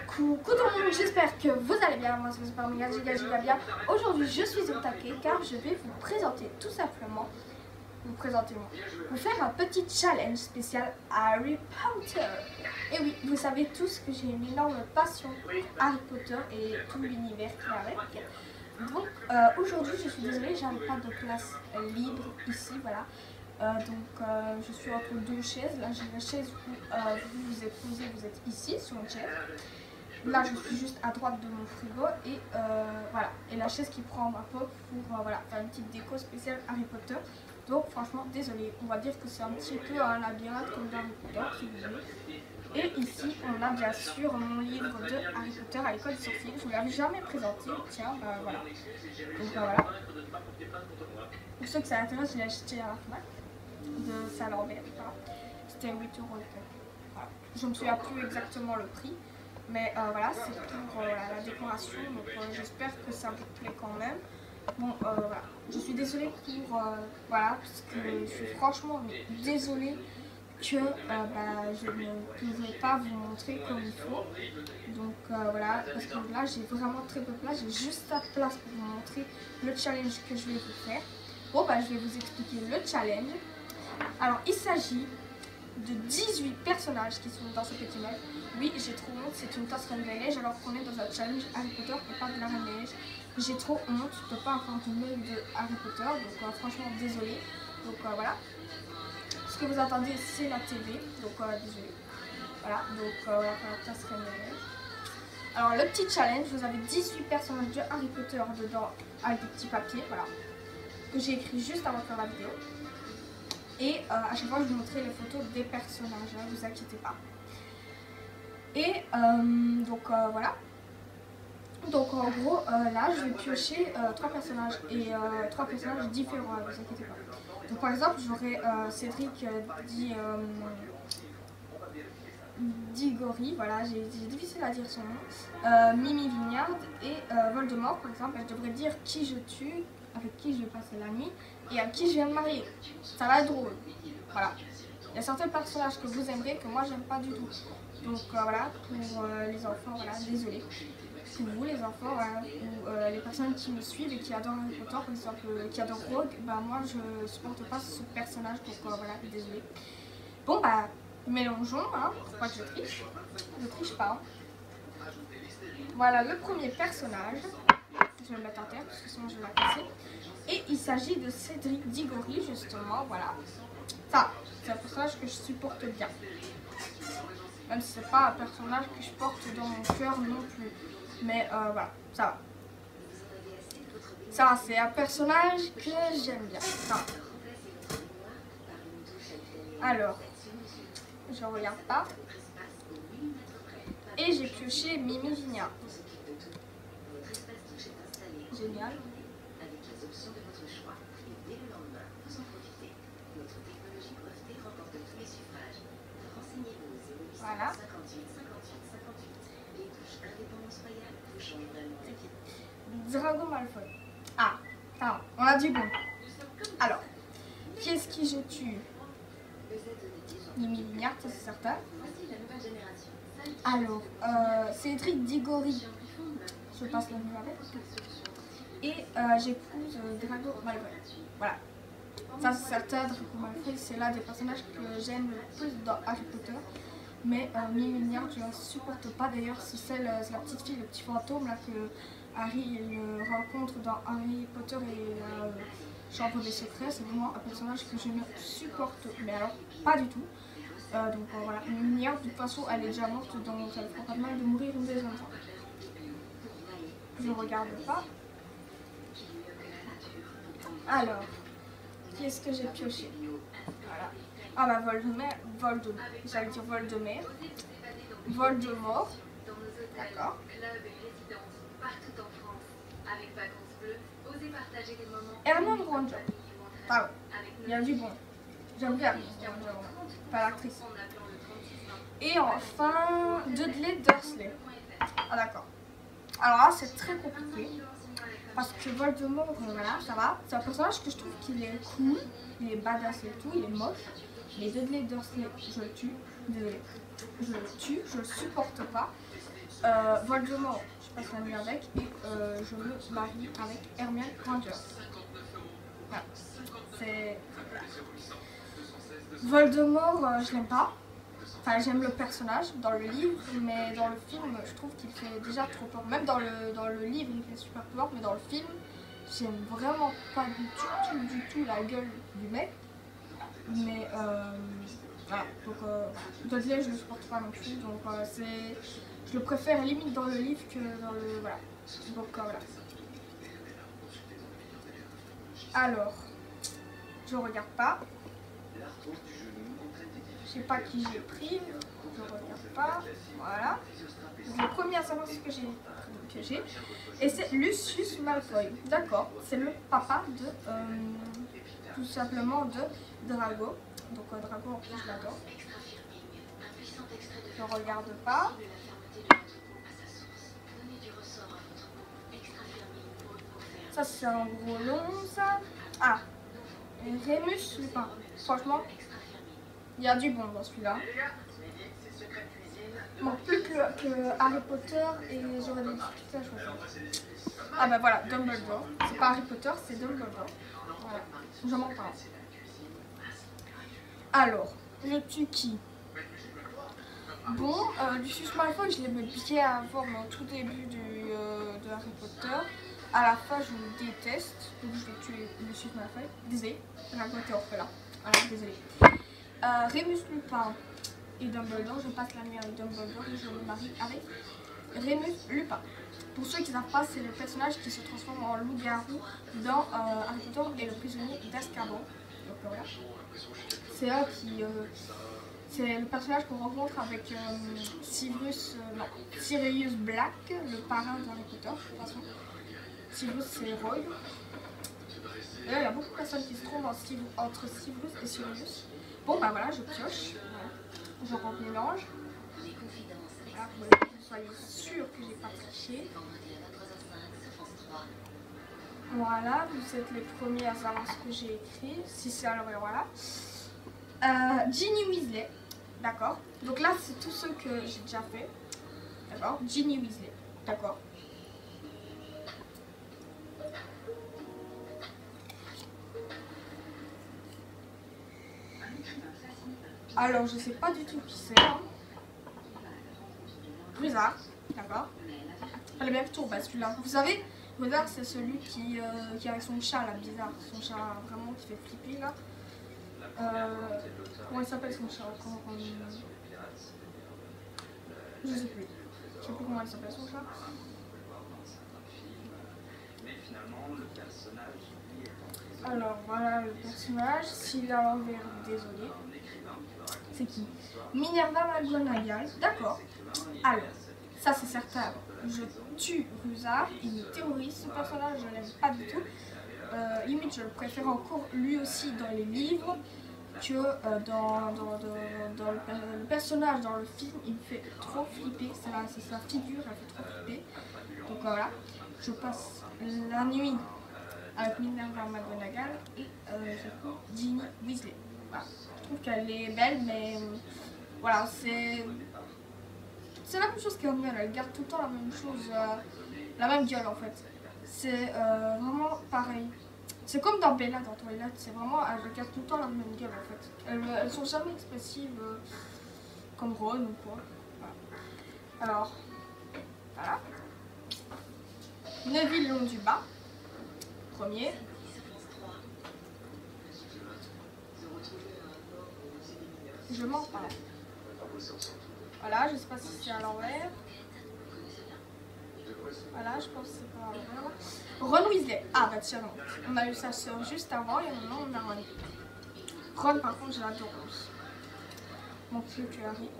Coucou tout le monde, j'espère que vous allez bien, moi c'est super méga giga bien. Aujourd'hui je suis au taquet car je vais vous présenter tout simplement, vous faire un petit challenge spécial Harry Potter. Et oui, vous savez tous que j'ai une énorme passion pour Harry Potter et tout l'univers qui va avec. Donc aujourd'hui je suis désolée, j'avais pas de place libre ici, voilà. Je suis entre deux chaises. Là j'ai la chaise où vous vous êtes posé, vous êtes ici sur une chaise. Là je suis juste à droite de mon frigo et voilà. Et la chaise qui prend ma peau pour voilà, faire une petite déco spéciale Harry Potter. Donc franchement désolé, on va dire que c'est un petit peu un labyrinthe comme dans Harry Potter si vous voulez. Et ici on a bien sûr mon livre de Harry Potter à l'école des sorciers. Je ne l'avais jamais présenté, tiens, voilà. Donc voilà. Pour ceux que ça intéresse, je l'ai acheté à la FNAC de Saint-Lambert. Voilà. C'était 8 € le cœur. Voilà. Je ne me souviens plus exactement le prix. Mais voilà, c'est pour la décoration. Donc j'espère que ça vous plaît quand même. Bon, voilà. Je suis désolée pour... voilà, parce que je suis franchement désolée que je ne pourrai pas vous montrer comme il faut. Donc voilà, parce que là j'ai vraiment très peu de place. J'ai juste la place pour vous montrer le challenge que je vais vous faire. Bon, je vais vous expliquer le challenge. Alors, il s'agit de 18 personnages qui sont dans ce petit mug. Oui, j'ai trop honte, c'est une tasse Reine des Neiges alors qu'on est dans un challenge Harry Potter et pas de la Reine des Neiges. J'ai trop honte de ne pas avoir de mug de Harry Potter, donc franchement désolé. Donc voilà. Ce que vous entendez, c'est la TV, donc désolé. Voilà, donc voilà, la tasse Reine des Neiges. Alors, le petit challenge, vous avez 18 personnages de Harry Potter dedans avec des petits papiers, voilà, que j'ai écrit juste avant de faire la vidéo. Et à chaque fois je vous montrerai les photos des personnages, ne vous inquiétez pas. Et voilà. Donc en gros là je vais piocher 3 personnages et 3 personnages différents, ne vous inquiétez pas. Donc par exemple j'aurai Cédric Diggory, voilà, c'est difficile à dire son nom, Mimi Vignard et Voldemort par exemple. Je devrais dire qui je tue, avec qui je vais passer la nuit et à qui je viens de marier. Ça va être drôle. Voilà. Il y a certains personnages que vous aimerez que moi j'aime pas du tout. Donc voilà, pour les enfants, voilà, désolé. Pour vous les enfants, voilà, ou les personnes qui me suivent et qui adorent Harry Potter, par exemple, qui adorent Rogue, moi je supporte pas ce personnage, donc voilà, désolé. Bon mélangeons, hein, faut pas que je triche. Je triche pas. Hein. Voilà le premier personnage. Je vais le mettre à terre parce que sinon je vais la casser. Et il s'agit de Cédric Diggory justement, voilà. Ça, c'est un personnage que je supporte bien. Même si c'est pas un personnage que je porte dans mon cœur non plus. Mais voilà, ça va. Ça, c'est un personnage que j'aime bien. Ça. Alors, je regarde pas. Et j'ai pioché Mimi Vignard. Génial. Voilà. Drago Malfoy. Ah, ça on a du bon. Alors, qui est-ce qui je tue? Mimi Vignard, ça c'est certain. Alors, Cédric Diggory, je passe la nuit avec. Et j'épouse Drago Malfoy. Voilà. Ça c'est certain, Drago Malfoy, c'est l'un des personnages que j'aime le plus dans Harry Potter. Mais Mimi Vignard, je ne la supporte pas. D'ailleurs, c'est la petite fille, le petit fantôme là, que Harry rencontre dans Harry Potter et la Chambre des Secrets. C'est vraiment un personnage que je ne supporte, mais alors pas du tout. Voilà, Mimi Vignard, de toute façon, elle est déjà morte, donc ça ne fera pas de mal de mourir une deuxième fois. Je regarde pas. Alors, qui est-ce que j'ai pioché? Voilà. Ah j'allais dire Voldemort. D'accord. Hermione Granger. Ah ouais, il y a du bon. J'aime bien pas l'actrice. Et enfin, Dudley Dursley. Ah d'accord. Alors là, c'est très compliqué. Parce que Voldemort, voilà, ça va. C'est un personnage que je trouve qu'il est cool, il est badass et tout, il est moche. Mais Dudley Dursley, je le tue, désolé. Je le tue, je le supporte pas. Voldemort, je passe la nuit avec et je me marie avec Hermione Granger. Voilà. C'est... Voldemort, je l'aime pas. Enfin, j'aime le personnage dans le livre, mais dans le film, je trouve qu'il fait déjà trop peur. Même dans le livre, il fait super peur, mais dans le film, j'aime vraiment pas du tout la gueule du mec. Mais voilà, donc Dudley, je le supporte pas non plus, donc je le préfère limite dans le livre que dans le... Voilà, donc voilà. Alors, je regarde pas. Je sais pas qui j'ai pris, je regarde pas, voilà. Donc, le premier à savoir ce que j'ai, et c'est Lucius Malfoy, d'accord, c'est le papa de, tout simplement de Drago, donc Drago en plus je l'adore. Je regarde pas. Ça c'est un gros long ça. Ah, Rémus Lupin, franchement. Il y a du bon dans celui-là. Bon, plus que Harry Potter et j'aurais des difficultés à choisir. Ah bah voilà, Dumbledore. C'est pas Harry Potter, c'est Dumbledore. Voilà, je m'en parle. Alors, je tue qui? Bon, Lucius Malfoy, je l'aimais bien avant, mais au tout début de Harry Potter. À la fin, je le déteste. Donc je vais tuer Lucius Malfoy. Désolé, j'ai un côté orphelin. Alors, désolé. Rémus Lupin et Dumbledore, je passe la nuit avec Dumbledore et je me marie avec Rémus Lupin. Pour ceux qui ne savent pas, c'est le personnage qui se transforme en loup-garou dans Harry Potter et le prisonnier d'Azkaban. Donc voilà. C'est là qui... c'est le personnage qu'on rencontre avec Sirius Black, le parrain d'Harry Potter. De toute façon, Sirius c'est Roy. Et là, il y a beaucoup de personnes qui se trouvent entre Sirius et Sirius. Bon bah voilà, je pioche, voilà. Je mélange. Voilà, pour que vous soyez sûr que j'ai pas triché. Voilà, vous êtes les premiers à savoir ce que j'ai écrit. Si c'est alors voilà. Ginny Weasley, d'accord. Donc là c'est tous ceux que j'ai déjà fait. D'accord, Ginny Weasley, d'accord. Alors, je sais pas du tout qui c'est. Hein. Ruzard, d'accord. Elle est bien plutôt bas celui-là. Vous savez, Ruzard c'est celui qui a son chat là, bizarre. Son chat vraiment qui fait flipper là. Comment il s'appelle son chat? Je sais plus. Je sais plus comment il s'appelle son chat. Alors voilà le personnage. S'il a l'envers, désolé. C'est qui? Minerva McGonagall, d'accord. Alors, ça c'est certain. Je tue Ruzard, il me terrorise. Ce personnage, je l'aime pas du tout. Limite, je le préfère encore lui aussi dans les livres que dans le personnage dans le film. Il me fait trop flipper. C'est sa figure, elle fait trop flipper. Donc voilà, je passe la nuit avec Minerva McGonagall et Ginny Weasley. Voilà. Je trouve qu'elle est belle, mais voilà, c'est la même chose qu'Hermione, elle garde tout le temps la même chose, la même gueule en fait. C'est vraiment pareil. C'est comme dans Bella dans Twilight, c'est vraiment, elle garde tout le temps la même gueule en fait. Elles sont jamais expressives comme Ron ou quoi. Voilà. Alors, voilà. Neville Londubat, premier. Je m'en parle. Voilà, je sais pas si c'est à l'envers. Voilà, je pense que c'est pas à l'envers. Ron Weasley. Ah bah tiens, non. On a eu sa soeur juste avant et maintenant on a Ron. Ron par contre je l'adore. Mon Dieu que Harry.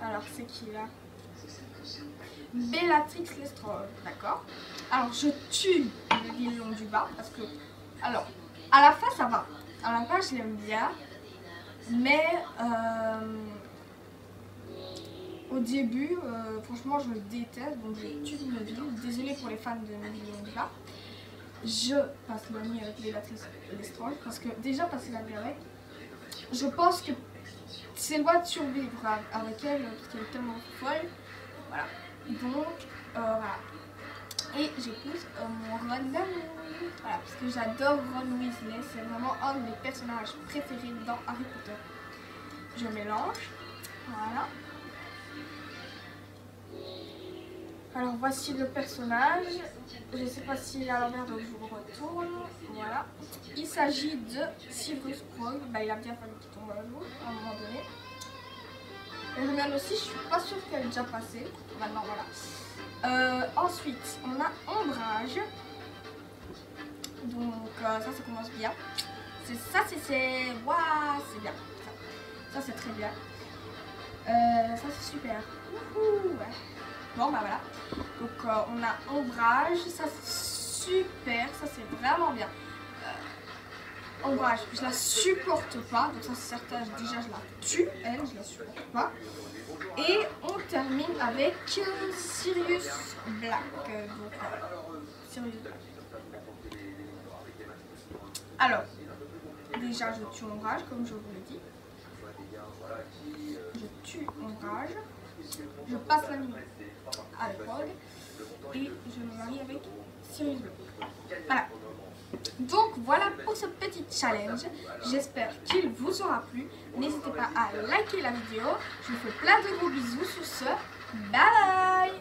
Alors c'est qui là? Bellatrix Lestrange, d'accord. Alors je tue Neville Londubat parce que... Alors, à la fin ça va. À la fin je l'aime bien. Mais au début, franchement, je le déteste, donc je tue Neville. Désolée pour les fans de Neville Londubat. Je passe la nuit avec Bellatrix Lestrange parce que déjà passer la nuit avec, je pense que c'est loin de survivre avec elle parce qu'elle est tellement folle. Voilà. Donc, voilà. Et j'épouse mon Ron d'amour. Voilà, parce que j'adore Ron Weasley. C'est vraiment un de mes personnages préférés dans Harry Potter. Je mélange. Voilà. Alors voici le personnage. Je ne sais pas s'il est à l'envers, donc je vous retourne. Voilà. Il s'agit de Severus Snape. Bah, il a bien fallu qu'il tombe à l'eau à un moment donné. Hermione aussi, je suis pas sûre qu'elle est déjà passée. Maintenant, voilà. Ensuite, on a Ombrage. Donc ça commence bien. C'est waouh, c'est bien. Ça c'est très bien. Ça c'est super. Wouhou, ouais. Bon bah voilà. Donc on a Ombrage. Ça c'est super. Ça c'est vraiment bien. Ombrage, je la supporte pas. Donc ça c'est certain. Déjà je la tue. Elle, je la supporte pas. Et on termine avec Sirius Black. Donc Sirius Black. Alors, déjà je tue Ombrage, comme je vous l'ai dit. Je tue Ombrage. Je passe la nuit avec Rogue. Et je me marie avec Sirius Black. Voilà. Donc voilà pour ce petit challenge. J'espère qu'il vous aura plu. N'hésitez pas à liker la vidéo. Je vous fais plein de gros bisous sur ce. Bye bye.